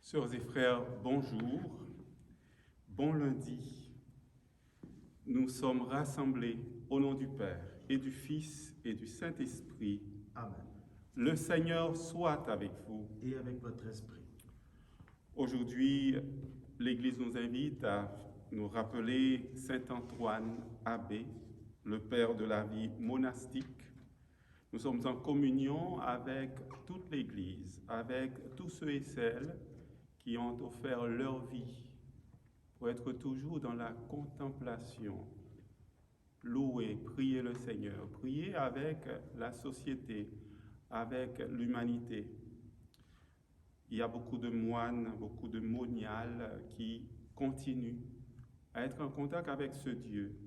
Sœurs et frères, bonjour, bon lundi. Nous sommes rassemblés au nom du Père et du Fils et du Saint-Esprit. Amen. Le Seigneur soit avec vous. Et avec votre esprit. Aujourd'hui, l'Église nous invite à nous rappeler Saint Antoine Abbé, le père de la vie monastique. Nous sommes en communion avec toute l'Église, avec tous ceux et celles qui ont offert leur vie pour être toujours dans la contemplation, louer, prier le Seigneur, prier avec la société, avec l'humanité. Il y a beaucoup de moines, beaucoup de moniales qui continuent à être en contact avec ce Dieu,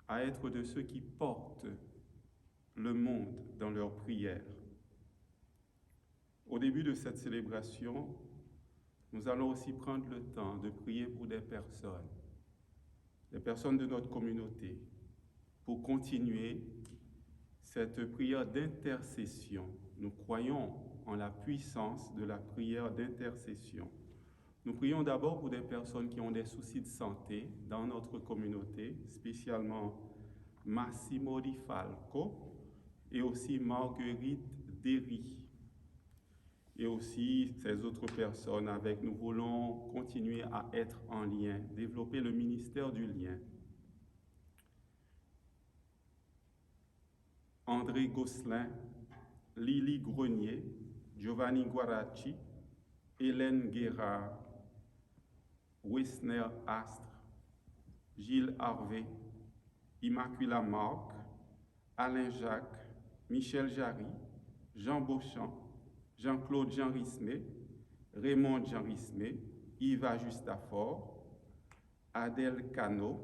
à être de ceux qui portent le monde dans leurs prières. Au début de cette célébration, nous allons aussi prendre le temps de prier pour des personnes de notre communauté, pour continuer cette prière d'intercession. Nous croyons en la puissance de la prière d'intercession. Nous prions d'abord pour des personnes qui ont des soucis de santé dans notre communauté, spécialement Massimo Di Falco et aussi Marguerite Derry. Et aussi ces autres personnes avec nous voulons continuer à être en lien, développer le ministère du lien. André Gosselin, Lily Grenier, Giovanni Guaracci, Hélène Guérard, Wessner Astre, Gilles Harvey, Immacula Marc, Alain Jacques, Michel Jarry, Jean Beauchamp, Jean-Claude Jean Rismé, Raymond Jean Rismé, Yves Justafort, Adèle Cano,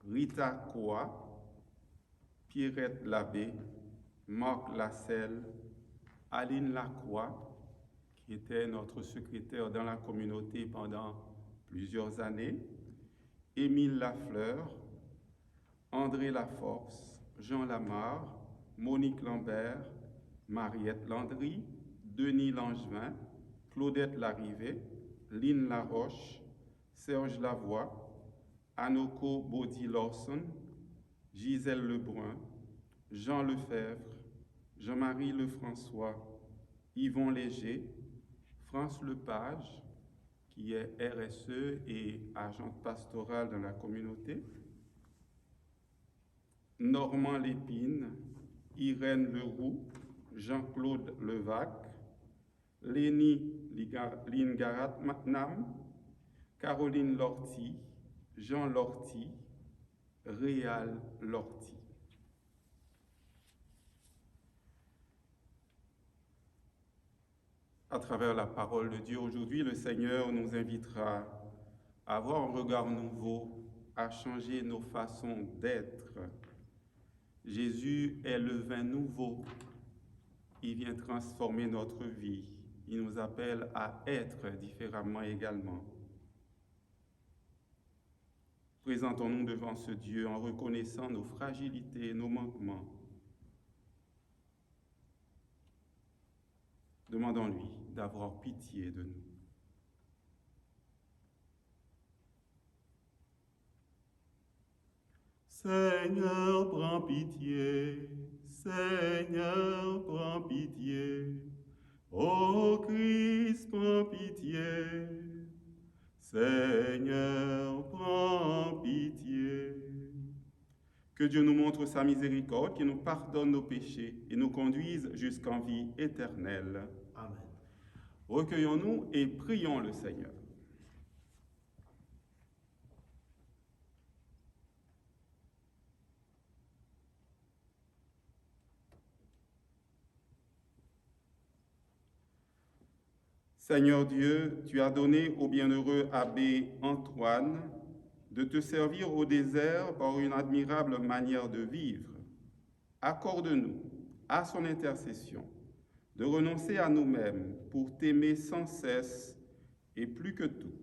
Rita Koa, Pierrette Labbé, Marc Lasselle, Aline Lacroix, qui était notre secrétaire dans la communauté pendant plusieurs années, Émile Lafleur, André Laforce, Jean Lamarre, Monique Lambert, Mariette Landry, Denis Langevin, Claudette Larrivé, Lynn Laroche, Serge Lavoie, Anoko Baudy-Lawson, Gisèle Lebrun, Jean Lefebvre, Jean-Marie Lefrançois, Yvon Léger, France Lepage, qui est RSE et agente pastorale dans la communauté, Normand Lépine, Irène Leroux, Jean-Claude Levac, Lénie Lingarat-Nam, Caroline Lorty, Jean Lorty, Réal Lorty. À travers la parole de Dieu aujourd'hui, le Seigneur nous invitera à avoir un regard nouveau, à changer nos façons d'être. Jésus est le vin nouveau. Il vient transformer notre vie. Il nous appelle à être différemment également. Présentons-nous devant ce Dieu en reconnaissant nos fragilités, nos manquements. Demandons-lui d'avoir pitié de nous. Seigneur, prends pitié. Seigneur, prends pitié. Ô Christ, prends pitié. Seigneur, prends pitié. Que Dieu nous montre sa miséricorde, qu'il nous pardonne nos péchés et nous conduise jusqu'en vie éternelle. Amen. Recueillons-nous et prions le Seigneur. Seigneur Dieu, tu as donné au bienheureux abbé Antoine de te servir au désert par une admirable manière de vivre. Accorde-nous, à son intercession, de renoncer à nous-mêmes pour t'aimer sans cesse et plus que tout.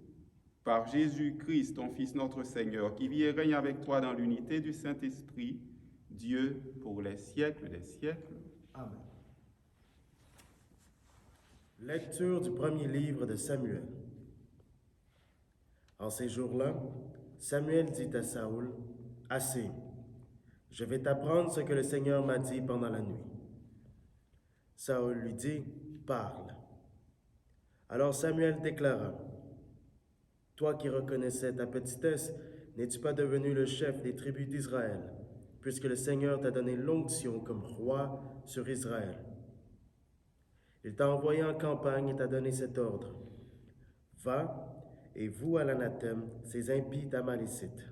Par Jésus-Christ, ton Fils notre Seigneur, qui vit et règne avec toi dans l'unité du Saint-Esprit, Dieu pour les siècles des siècles. Amen. Lecture du premier livre de Samuel. En ces jours-là, Samuel dit à Saül, « Assez, je vais t'apprendre ce que le Seigneur m'a dit pendant la nuit. » Saül lui dit, « Parle. » Alors Samuel déclara, « Toi qui reconnaissais ta petitesse, n'es-tu pas devenu le chef des tribus d'Israël, puisque le Seigneur t'a donné l'onction comme roi sur Israël? Il t'a envoyé en campagne et t'a donné cet ordre. Va et voue à l'anathème ces impies d'Amalécites.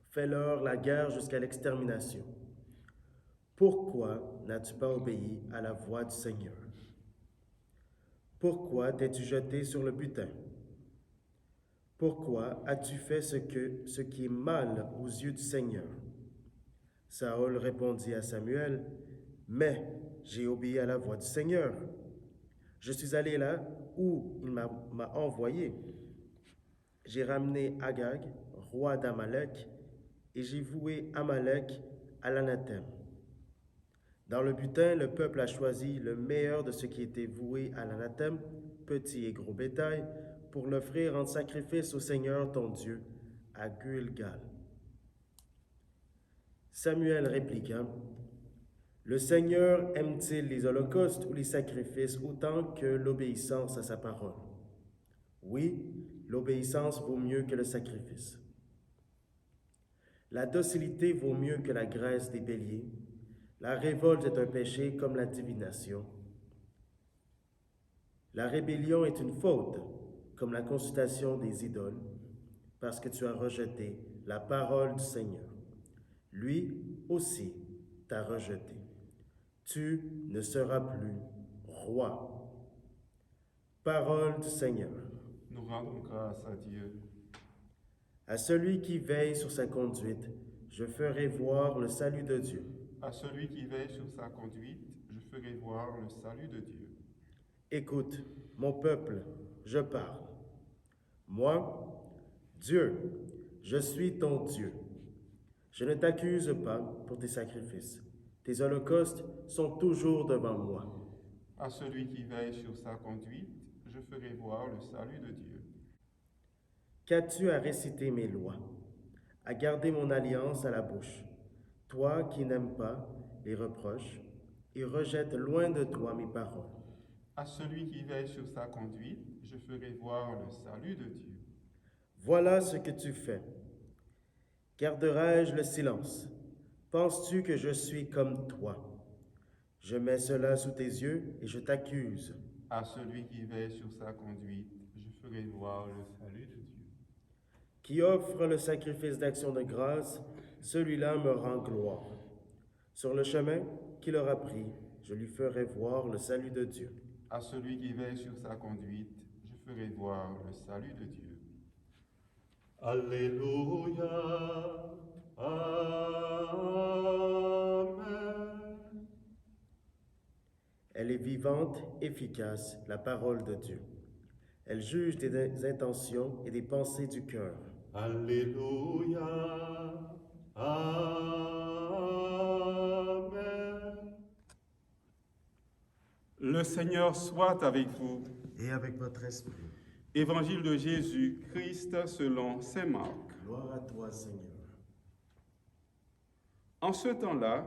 Fais-leur la guerre jusqu'à l'extermination. Pourquoi n'as-tu pas obéi à la voix du Seigneur? Pourquoi t'es-tu jeté sur le butin? Pourquoi as-tu fait ce qui est mal aux yeux du Seigneur? » Saül répondit à Samuel, « Mais j'ai obéi à la voix du Seigneur. Je suis allé là où il m'a envoyé. J'ai ramené Agag, roi d'Amalek, et j'ai voué Amalek à l'anathème. Dans le butin, le peuple a choisi le meilleur de ce qui était voué à l'anathème, petit et gros bétail, pour l'offrir en sacrifice au Seigneur ton Dieu, à Gilgal. » Samuel répliqua, « Le Seigneur aime-t-il les holocaustes ou les sacrifices autant que l'obéissance à sa parole? Oui, l'obéissance vaut mieux que le sacrifice. La docilité vaut mieux que la graisse des béliers. La révolte est un péché comme la divination. La rébellion est une faute, comme la consultation des idoles, parce que tu as rejeté la parole du Seigneur. Lui aussi t'a rejeté. Tu ne seras plus roi. » Parole du Seigneur. Nous rendons grâce à Dieu. À celui qui veille sur sa conduite, je ferai voir le salut de Dieu. À celui qui veille sur sa conduite, je ferai voir le salut de Dieu. Écoute, mon peuple, je parle. Moi, Dieu, je suis ton Dieu. Je ne t'accuse pas pour tes sacrifices. Tes holocaustes sont toujours devant moi. À celui qui veille sur sa conduite, je ferai voir le salut de Dieu. Qu'as-tu à réciter mes lois, à garder mon alliance à la bouche, toi qui n'aimes pas les reproches et rejettes loin de toi mes paroles? À celui qui veille sur sa conduite, je ferai voir le salut de Dieu. Voilà ce que tu fais. Garderai-je le silence? Penses-tu que je suis comme toi? Je mets cela sous tes yeux et je t'accuse. À celui qui veille sur sa conduite, je ferai voir le salut de Dieu. Qui offre le sacrifice d'action de grâce, celui-là me rend gloire. Sur le chemin qu'il aura pris, je lui ferai voir le salut de Dieu. À celui qui veille sur sa conduite, je ferai voir le salut de Dieu. Alléluia. Amen. Elle est vivante, efficace, la parole de Dieu. Elle juge des intentions et des pensées du cœur. Alléluia. Amen. Le Seigneur soit avec vous. Et avec votre esprit. Évangile de Jésus-Christ selon saint Marc. Gloire à toi, Seigneur. En ce temps-là,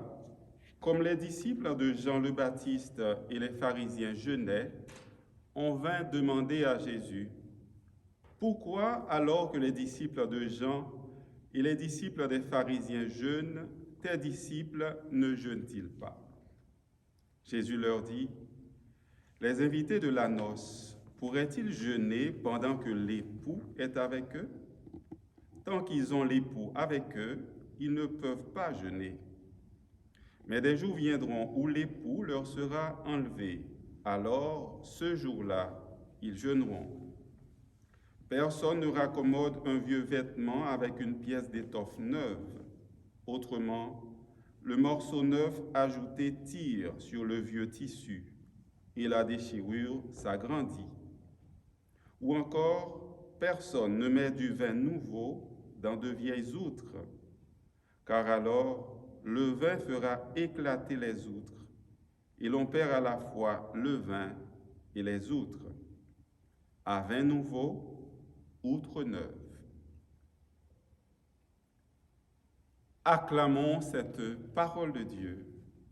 comme les disciples de Jean le Baptiste et les pharisiens jeûnaient, on vint demander à Jésus, « Pourquoi, alors que les disciples de Jean et les disciples des pharisiens jeûnent, tes disciples ne jeûnent-ils pas ?» Jésus leur dit, « Les invités de la noce pourraient-ils jeûner pendant que l'époux est avec eux? Tant qu'ils ont l'époux avec eux, ils ne peuvent pas jeûner. Mais des jours viendront où l'époux leur sera enlevé. Alors, ce jour-là, ils jeûneront. Personne ne raccommode un vieux vêtement avec une pièce d'étoffe neuve. Autrement, le morceau neuf ajouté tire sur le vieux tissu et la déchirure s'agrandit. Ou encore, personne ne met du vin nouveau dans de vieilles outres, car alors le vin fera éclater les outres, et l'on perd à la fois le vin et les outres, à vin nouveau, outre neuve. Acclamons cette parole de Dieu.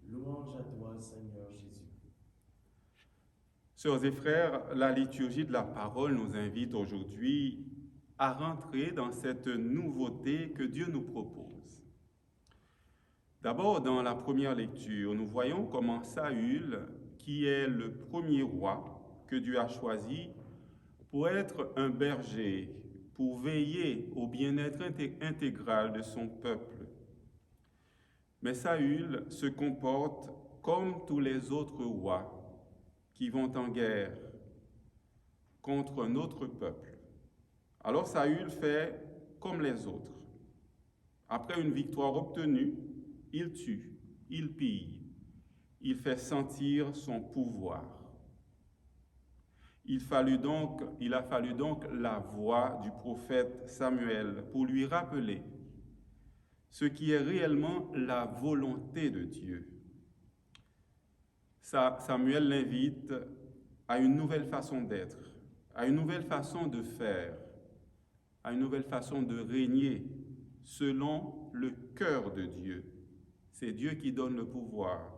Louange à toi, Seigneur Jésus. Sœurs et frères, la liturgie de la parole nous invite aujourd'hui à rentrer dans cette nouveauté que Dieu nous propose. D'abord, dans la première lecture, nous voyons comment Saül, qui est le premier roi que Dieu a choisi pour être un berger, pour veiller au bien-être intégral de son peuple. Mais Saül se comporte comme tous les autres rois qui vont en guerre contre un autre peuple. Alors Saül fait comme les autres. Après une victoire obtenue, il tue, il pille, il fait sentir son pouvoir. Il a fallu donc la voix du prophète Samuel pour lui rappeler ce qui est réellement la volonté de Dieu. Samuel l'invite à une nouvelle façon d'être, à une nouvelle façon de faire, à une nouvelle façon de régner selon le cœur de Dieu. C'est Dieu qui donne le pouvoir.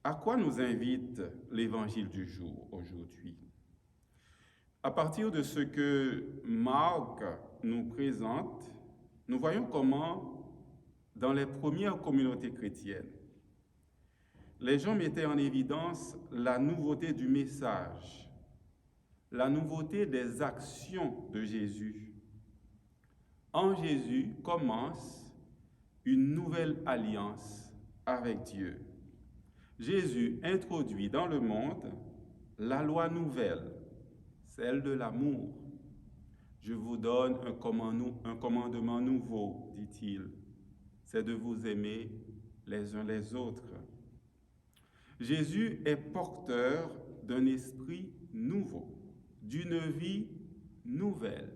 À quoi nous invite l'évangile du jour aujourd'hui? À partir de ce que Marc nous présente, nous voyons comment, dans les premières communautés chrétiennes, les gens mettaient en évidence la nouveauté du message, la nouveauté des actions de Jésus. En Jésus commence une nouvelle alliance avec Dieu. Jésus introduit dans le monde la loi nouvelle, celle de l'amour. Je vous donne un commandement nouveau, dit-il, c'est de vous aimer les uns les autres. Jésus est porteur d'un esprit nouveau, d'une vie nouvelle.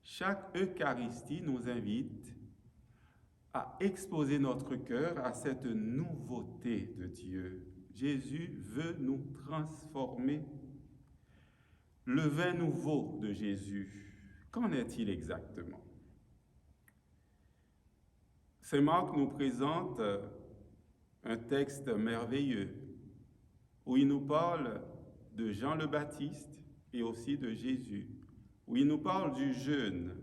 Chaque Eucharistie nous invite à exposer notre cœur à cette nouveauté de Dieu. Jésus veut nous transformer. Le vin nouveau de Jésus, qu'en est-il exactement? Saint Marc nous présente un texte merveilleux où il nous parle de Jean le Baptiste et aussi de Jésus, où il nous parle du jeûne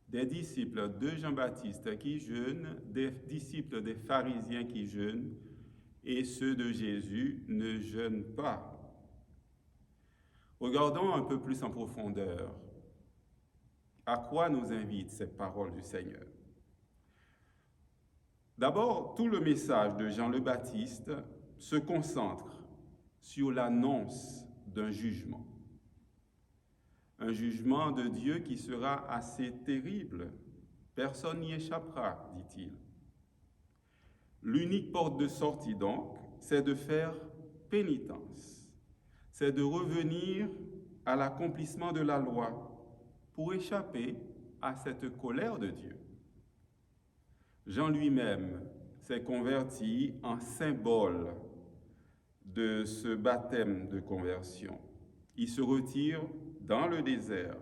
des disciples de Jean-Baptiste qui jeûnent, des disciples des pharisiens qui jeûnent, et ceux de Jésus ne jeûnent pas. Regardons un peu plus en profondeur à quoi nous invitent ces paroles du Seigneur. D'abord, tout le message de Jean le Baptiste se concentre sur l'annonce d'un jugement. Un jugement de Dieu qui sera assez terrible. Personne n'y échappera, dit-il. L'unique porte de sortie, donc, c'est de faire pénitence. C'est de revenir à l'accomplissement de la loi pour échapper à cette colère de Dieu. Jean lui-même s'est converti en symbole de ce baptême de conversion. Il se retire dans le désert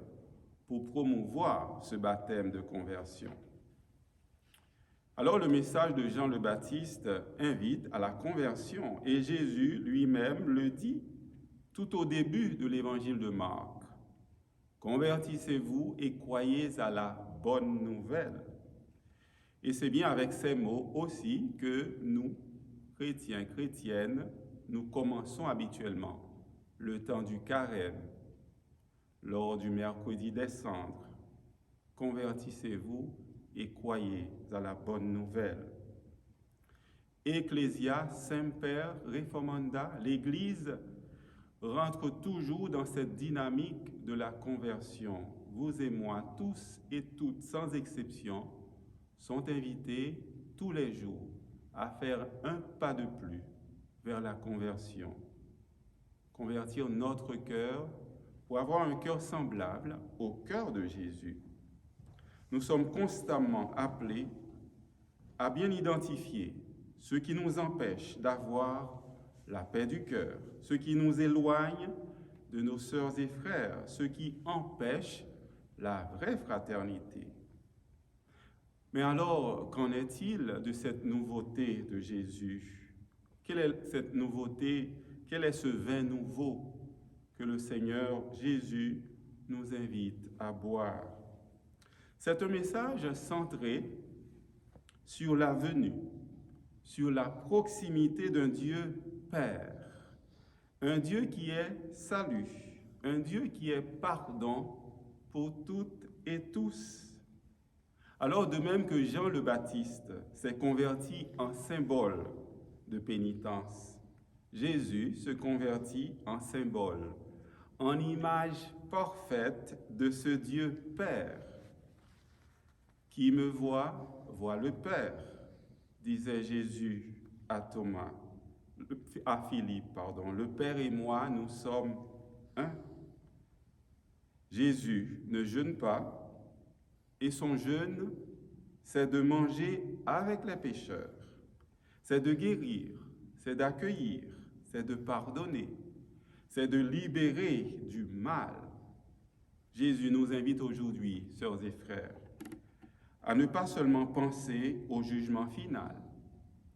pour promouvoir ce baptême de conversion. Alors le message de Jean le Baptiste invite à la conversion et Jésus lui-même le dit tout au début de l'évangile de Marc. Convertissez-vous et croyez à la bonne nouvelle. Et c'est bien avec ces mots aussi que nous, chrétiens, chrétiennes, nous commençons habituellement le temps du carême, lors du mercredi des cendres. Convertissez-vous et croyez à la bonne nouvelle. Ecclesia semper reformanda, l'Église rentre toujours dans cette dynamique de la conversion. Vous et moi, tous et toutes, sans exception, sont invités tous les jours à faire un pas de plus vers la conversion. Convertir notre cœur pour avoir un cœur semblable au cœur de Jésus. Nous sommes constamment appelés à bien identifier ce qui nous empêche d'avoir la paix du cœur, ce qui nous éloigne de nos sœurs et frères, ce qui empêche la vraie fraternité. Mais alors, qu'en est-il de cette nouveauté de Jésus? Quelle est cette nouveauté? Quel est ce vin nouveau que le Seigneur Jésus nous invite à boire? C'est un message centré sur la venue, sur la proximité d'un Dieu Père, un Dieu qui est salut, un Dieu qui est pardon pour toutes et tous. Alors, de même que Jean le Baptiste s'est converti en symbole de pénitence, Jésus se convertit en symbole, en image parfaite de ce Dieu Père. Qui me voit, voit le Père, disait Jésus à Philippe. Le Père et moi, nous sommes un. Jésus ne jeûne pas, et son jeûne, c'est de manger avec les pécheurs, c'est de guérir, c'est d'accueillir, c'est de pardonner, c'est de libérer du mal. Jésus nous invite aujourd'hui, sœurs et frères, à ne pas seulement penser au jugement final.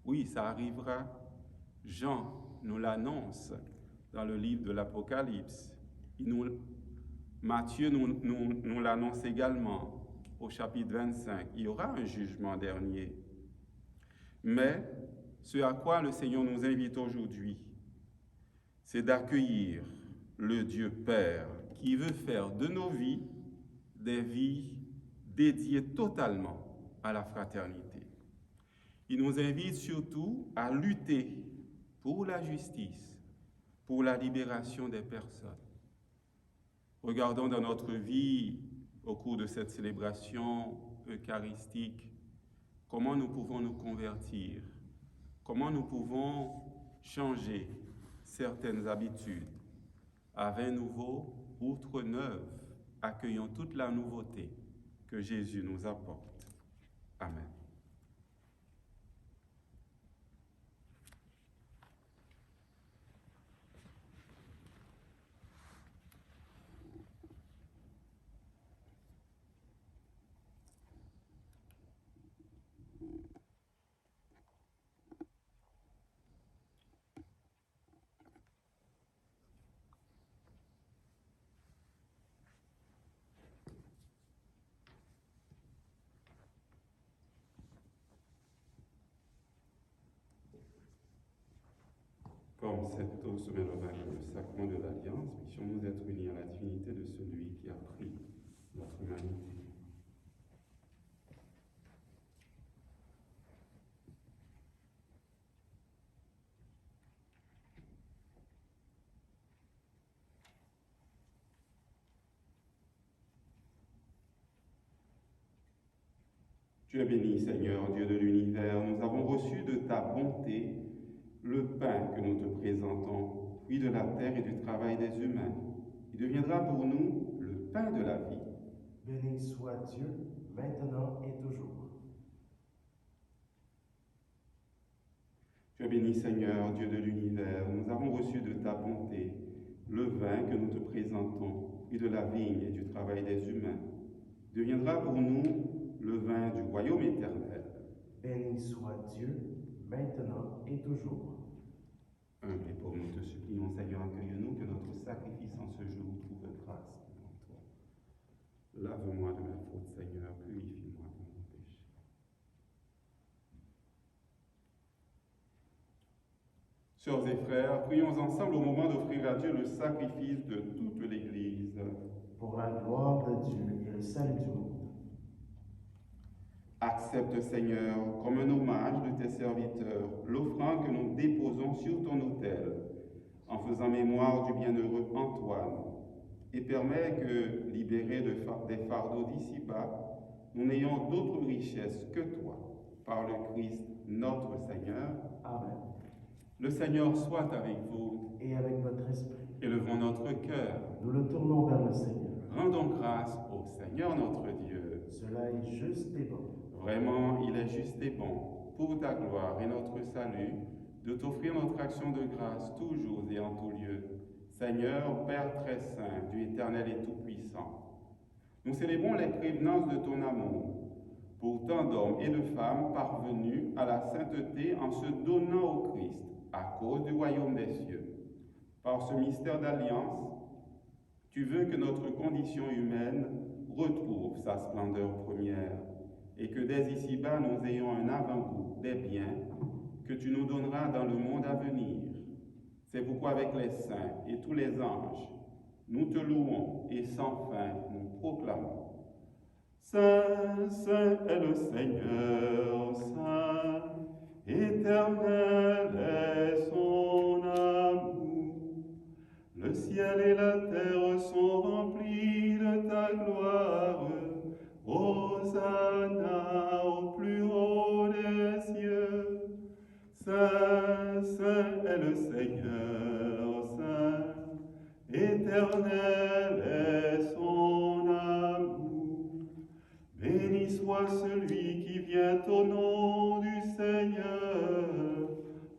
Oui, ça arrivera. Jean nous l'annonce dans le livre de l'Apocalypse. Matthieu nous l'annonce également au chapitre 25. Il y aura un jugement dernier. Mais ce à quoi le Seigneur nous invite aujourd'hui, c'est d'accueillir le Dieu Père qui veut faire de nos vies des vies dédiées totalement à la fraternité. Il nous invite surtout à lutter pour la justice, pour la libération des personnes. Regardons dans notre vie, au cours de cette célébration eucharistique, comment nous pouvons nous convertir, comment nous pouvons changer certaines habitudes. À vin nouveau, outre neuve, accueillons toute la nouveauté que Jésus nous apporte. Amen. Comme cette eau se mêlera avec le sacrement de l'Alliance, puissions-nous être unis à la divinité de celui qui a pris notre humanité. Tu es béni, Seigneur, Dieu de l'univers. Nous avons reçu de ta bonté le pain que nous te présentons, fruit de la terre et du travail des humains. Il deviendra pour nous le pain de la vie. Béni soit Dieu, maintenant et toujours. Tu es béni, Seigneur, Dieu de l'univers. Nous avons reçu de ta bonté le vin que nous te présentons, fruit de la vigne et du travail des humains. Il deviendra pour nous le vin du royaume éternel. Béni soit Dieu, maintenant et toujours. Humble et pauvre, nous te supplions, Seigneur, accueille-nous, que notre sacrifice en ce jour trouve grâce devant toi. Lave-moi de mes fautes, Seigneur, purifie-moi de mon péché. Sœurs et frères, prions ensemble au moment d'offrir à Dieu le sacrifice de toute l'Église. Pour la gloire de Dieu et le salut du monde. Accepte, Seigneur, comme un hommage de tes serviteurs, l'offrande que nous déposons sur ton autel, en faisant mémoire du bienheureux Antoine, et permets que, libérés des fardeaux d'ici-bas, nous n'ayons d'autre richesse que toi, par le Christ notre Seigneur. Amen. Le Seigneur soit avec vous. Et avec votre esprit. Élevons notre cœur. Nous le tournons vers le Seigneur. Rendons grâce au Seigneur notre Dieu. Cela est juste et bon. Vraiment, il est juste et bon, pour ta gloire et notre salut, de t'offrir notre action de grâce toujours et en tout lieu. Seigneur, Père très saint, Dieu éternel et tout-puissant, nous célébrons les prévenances de ton amour pour tant d'hommes et de femmes parvenus à la sainteté en se donnant au Christ à cause du royaume des cieux. Par ce mystère d'alliance, tu veux que notre condition humaine retrouve sa splendeur première et que dès ici-bas nous ayons un avant-goût des biens que tu nous donneras dans le monde à venir. C'est pourquoi avec les saints et tous les anges, nous te louons et sans fin nous proclamons. Saint, saint est le Seigneur, saint, éternel est son amour. Le ciel et la terre sont remplis de ta gloire. Hosanna au plus haut des cieux. Saint, saint est le Seigneur, saint, éternel est son amour. Béni soit celui qui vient au nom du Seigneur.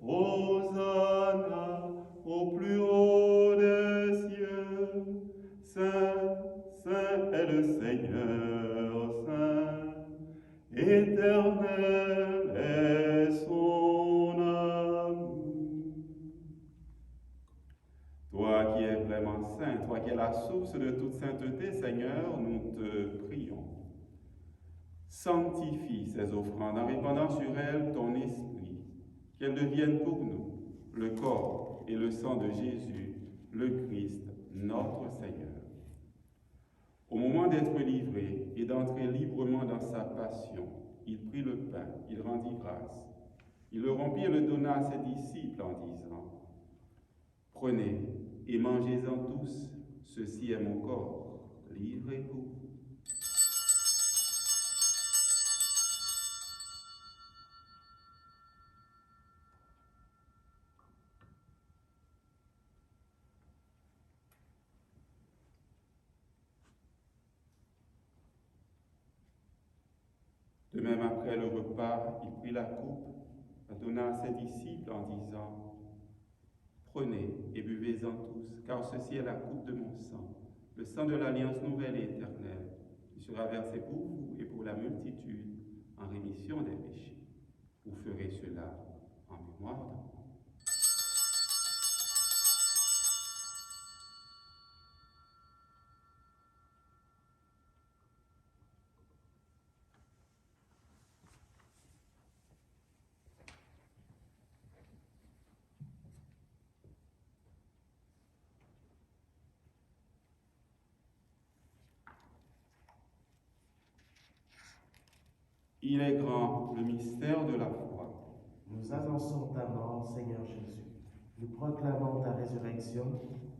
Hosanna au plus haut des cieux. Saint, saint est le Seigneur, saint, éternel est son amour. Toi qui es vraiment saint, toi qui es la source de toute sainteté, Seigneur, nous te prions. Sanctifie ces offrandes en répandant sur elles ton esprit, qu'elles deviennent pour nous le corps et le sang de Jésus, le Christ, notre Seigneur. Au moment d'être livré et d'entrer librement dans sa passion, il prit le pain, il rendit grâce. Il le rompit et le donna à ses disciples en disant, « Prenez et mangez-en tous, ceci est mon corps, livré pour vous. » De même, après le repas, il prit la coupe, la donna à ses disciples en disant, « Prenez et buvez-en tous, car ceci est la coupe de mon sang, le sang de l'alliance nouvelle et éternelle, qui sera versé pour vous et pour la multitude en rémission des péchés. Vous ferez cela en mémoire de moi. » Il est grand, le mystère de la foi. Nous annonçons ta mort, Seigneur Jésus. Nous proclamons ta résurrection.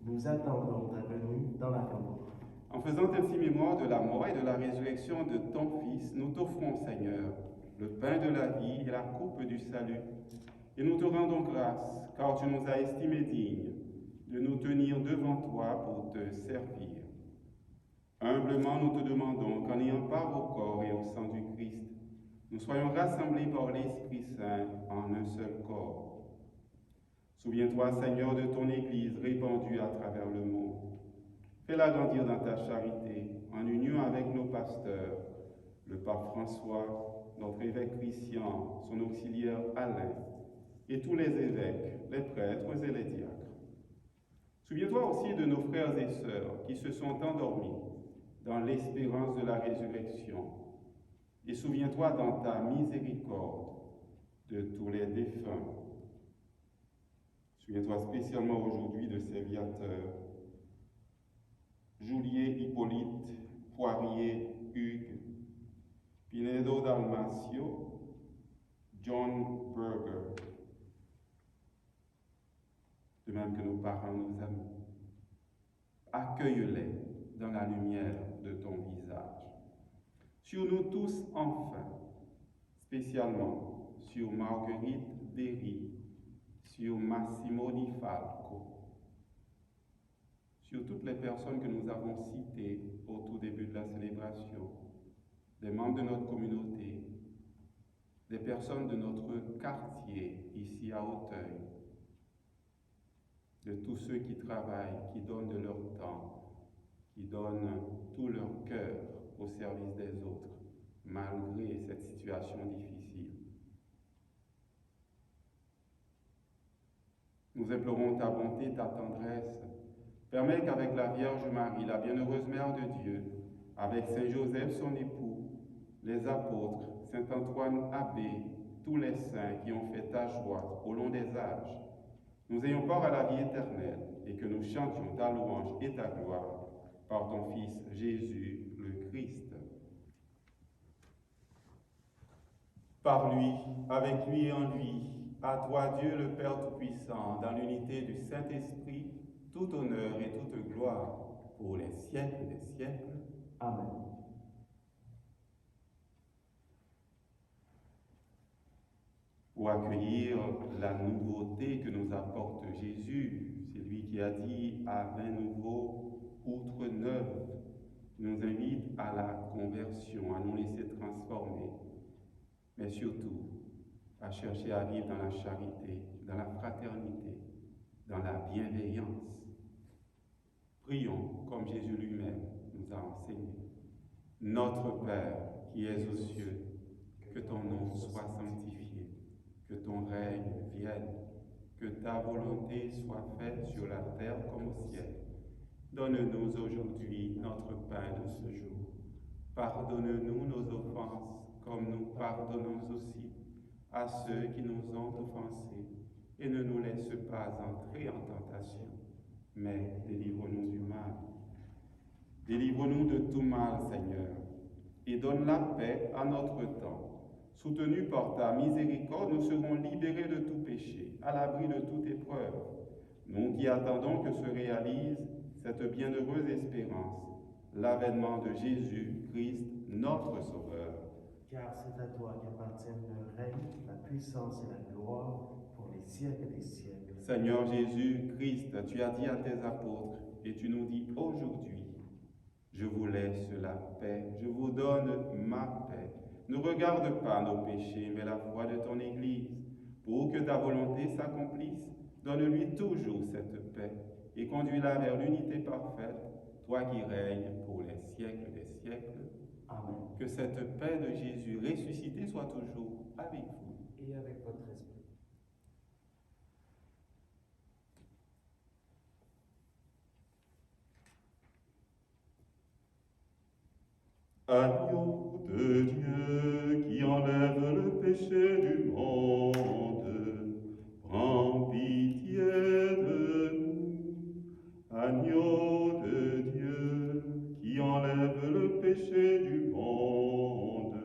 Nous attendons ta venue dans la mort. En faisant ainsi mémoire de la mort et de la résurrection de ton Fils, nous t'offrons, Seigneur, le pain de la vie et la coupe du salut. Et nous te rendons grâce, car tu nous as estimés dignes de nous tenir devant toi pour te servir. Humblement, nous te demandons qu'en ayant part au corps et au sang du Christ, nous soyons rassemblés par l'Esprit Saint en un seul corps. Souviens-toi, Seigneur, de ton Église répandue à travers le monde. Fais-la grandir dans ta charité, en union avec nos pasteurs, le pape François, notre évêque Christian, son auxiliaire Alain, et tous les évêques, les prêtres et les diacres. Souviens-toi aussi de nos frères et sœurs qui se sont endormis dans l'espérance de la résurrection. Et souviens-toi dans ta miséricorde de tous les défunts. Souviens-toi spécialement aujourd'hui de ces viateurs, Juliet Hippolyte, Poirier Hugues, Pinedo Dalmacio, John Berger, de même que nos parents, nos amis. Accueille-les dans la lumière de ton visage. Sur nous tous enfin, spécialement sur Marguerite Derry, sur Massimo Di Falco, sur toutes les personnes que nous avons citées au tout début de la célébration, des membres de notre communauté, des personnes de notre quartier ici à Auteuil, de tous ceux qui travaillent, qui donnent de leur temps, qui donnent tout leur cœur au service des autres, malgré cette situation difficile. Nous implorons ta bonté, ta tendresse. Permets qu'avec la Vierge Marie, la bienheureuse Mère de Dieu, avec Saint Joseph, son époux, les apôtres, Saint Antoine Abbé, tous les saints qui ont fait ta joie au long des âges, nous ayons part à la vie éternelle et que nous chantions ta louange et ta gloire par ton Fils Jésus le Christ. Par lui, avec lui et en lui, à toi Dieu le Père Tout-Puissant, dans l'unité du Saint-Esprit, tout honneur et toute gloire pour les siècles des siècles. Amen. Pour accueillir la nouveauté que nous apporte Jésus, c'est lui qui a dit à vin nouveau, outre neuve, qui nous invite à la conversion, à nous laisser transformer, mais surtout à chercher à vivre dans la charité, dans la fraternité, dans la bienveillance. Prions comme Jésus lui-même nous a enseigné. Notre Père qui es aux cieux, que ton nom soit sanctifié, que ton règne vienne, que ta volonté soit faite sur la terre comme au ciel. Donne-nous aujourd'hui notre pain de ce jour. Pardonne-nous nos offenses, comme nous pardonnons aussi à ceux qui nous ont offensés. Et ne nous laisse pas entrer en tentation, mais délivre-nous du mal. Délivre-nous de tout mal, Seigneur, et donne la paix à notre temps. Soutenus par ta miséricorde, nous serons libérés de tout péché, à l'abri de toute épreuve. Nous qui attendons que se réalise cette bienheureuse espérance, l'avènement de Jésus-Christ, notre Sauveur. Car c'est à toi qu'appartiennent le règne, la puissance et la gloire pour les siècles des siècles. Seigneur Jésus-Christ, tu as dit à tes apôtres, et tu nous dis aujourd'hui, je vous laisse la paix, je vous donne ma paix. Ne regarde pas nos péchés, mais la foi de ton Église. Pour que ta volonté s'accomplisse, donne-lui toujours cette paix et conduis-la vers l'unité parfaite, toi qui règnes pour les siècles des siècles. Amen. Que cette paix de Jésus ressuscité soit toujours avec vous. Et avec votre esprit. Agneau de Dieu qui enlève le péché du monde, prends pitié de nous. Agneau de Dieu qui enlève le péché du monde,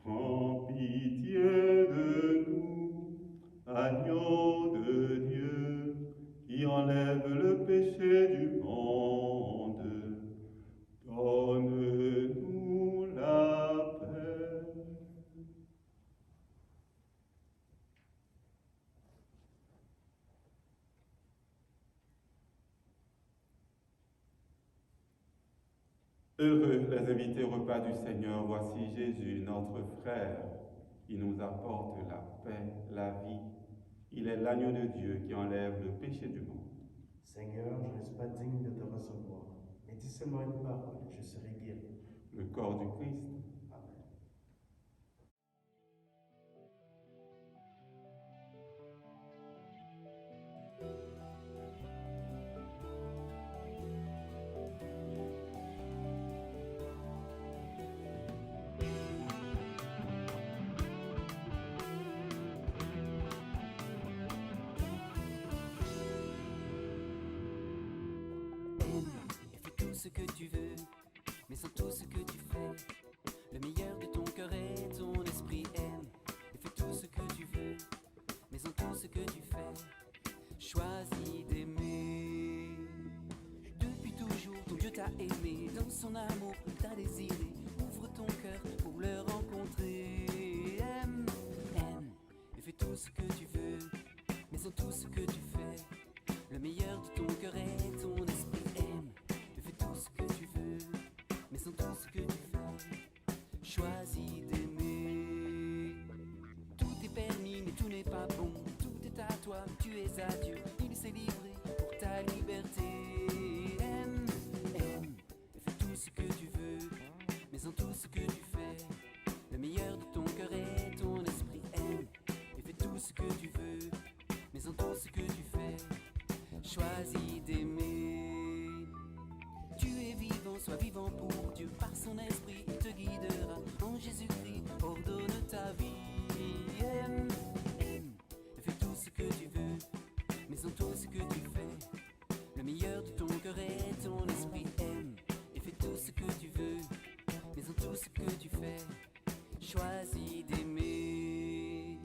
prends pitié de nous. Agneau de Dieu qui enlève le péché du monde, donne-nous la paix. Heureux les invités au repas du Seigneur, voici Jésus, notre frère. Il nous apporte la paix, la vie. Il est l'agneau de Dieu qui enlève le péché du monde. Seigneur, je ne suis pas digne de te recevoir, mais dis seulement une parole et je serai guéri. Le corps du Christ. Amen. Et fais tout ce que tu veux, mais sans tout ce que tu fais. Le meilleur de ton cœur est ton esprit aime. Et fais tout ce que tu veux, mais sans tout ce que tu fais. Choisis d'aimer. Depuis toujours, ton Dieu t'a aimé. Dans son amour, t'a désiré. Ouvre ton cœur pour le rencontrer. Aime, aime. Et fais tout ce que tu veux, mais sans tout ce que tu fais. Le meilleur de ton cœur est ton esprit aime. Et fais tout ce que tu veux, mais sans tout ce que tu fais. Choisis d'aimer. toi, tu es à Dieu. Il s'est livré pour ta liberté. Aime, aime, et fais tout ce que tu veux, mais en tout ce que tu fais, le meilleur de ton cœur et ton esprit. Aime, et fais tout ce que tu veux, mais en tout ce que tu fais, choisis d'aimer. Tu es vivant, sois vivant pour Dieu. Par son esprit, il te guidera. En Jésus-Christ, ordonne ta vie. Aime, aime, et fais tout ce que tu veux, mais en tout ce que tu fais, le meilleur de ton cœur et ton esprit. Aime, et fais tout ce que tu veux, mais en tout ce que tu fais, choisis d'aimer.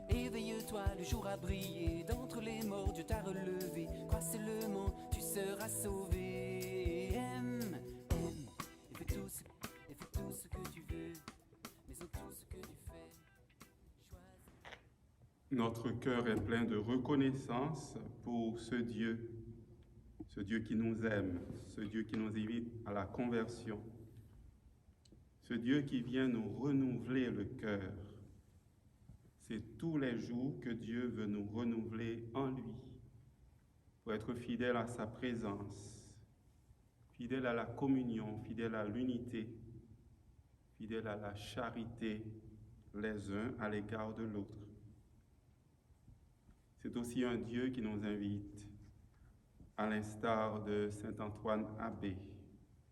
Éveille-toi, le jour a brillé, d'entre les morts Dieu t'a relevé. Crois seulement, tu seras sauvé. Aime, aime, et fais tout ce que tu veux, mais en tout ce que tu fais, choisis. Notre cœur est plein de reconnaissance pour ce Dieu qui nous aime, ce Dieu qui nous invite à la conversion, ce Dieu qui vient nous renouveler le cœur. C'est tous les jours que Dieu veut nous renouveler en lui, pour être fidèle à sa présence, fidèle à la communion, fidèle à l'unité, fidèle à la charité les uns à l'égard de l'autre. C'est aussi un Dieu qui nous invite, à l'instar de saint Antoine Abbé,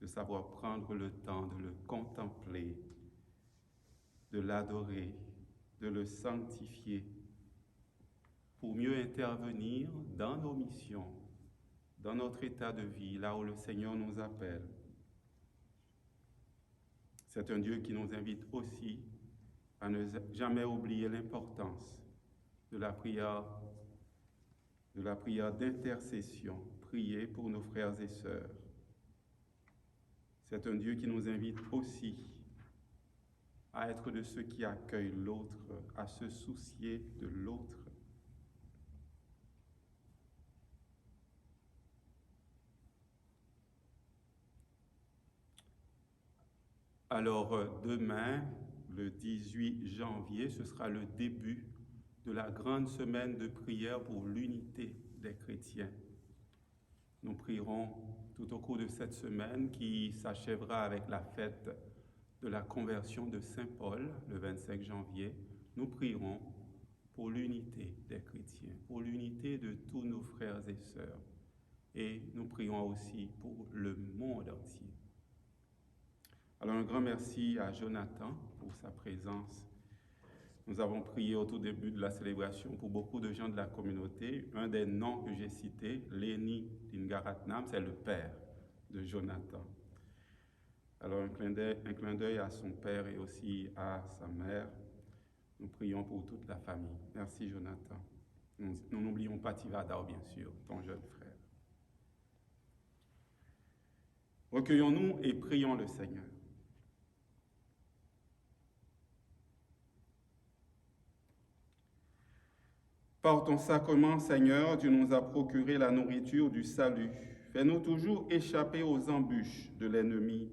de savoir prendre le temps de le contempler, de l'adorer, de le sanctifier, pour mieux intervenir dans nos missions, dans notre état de vie, là où le Seigneur nous appelle. C'est un Dieu qui nous invite aussi à ne jamais oublier l'importance de la prière d'intercession, prier pour nos frères et sœurs. C'est un Dieu qui nous invite aussi à être de ceux qui accueillent l'autre, à se soucier de l'autre. Alors demain, le 18 janvier, ce sera le début de la grande semaine de prière pour l'unité des chrétiens. Nous prierons tout au cours de cette semaine qui s'achèvera avec la fête de la conversion de Saint Paul, le 25 janvier. Nous prierons pour l'unité des chrétiens, pour l'unité de tous nos frères et sœurs. Et nous prions aussi pour le monde entier. Alors un grand merci à Jonathan pour sa présence. Nous avons prié au tout début de la célébration pour beaucoup de gens de la communauté. Un des noms que j'ai cités, Léni Dingaratnam, c'est le père de Jonathan. Alors un clin d'œil à son père et aussi à sa mère. Nous prions pour toute la famille. Merci Jonathan. Nous n'oublions pas Tivadao, bien sûr, ton jeune frère. Recueillons-nous et prions le Seigneur. Par ton sacrement, Seigneur, tu nous as procuré la nourriture du salut. Fais-nous toujours échapper aux embûches de l'ennemi.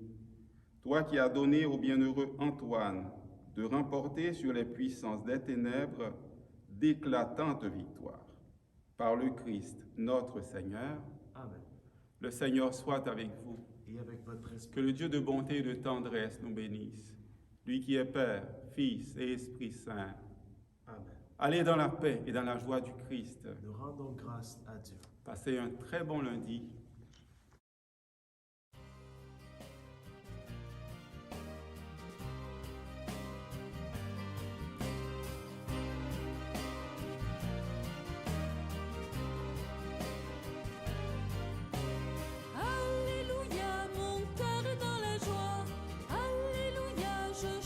Toi qui as donné au bienheureux Antoine de remporter sur les puissances des ténèbres d'éclatantes victoires. Par le Christ, notre Seigneur. Amen. Le Seigneur soit avec vous. Et avec votre esprit. Que le Dieu de bonté et de tendresse nous bénisse. Lui qui est Père, Fils et Esprit Saint. Amen. Allez dans la paix et dans la joie du Christ. Nous rendons grâce à Dieu. Passez un très bon lundi. Alléluia, mon cœur est dans la joie. Alléluia, je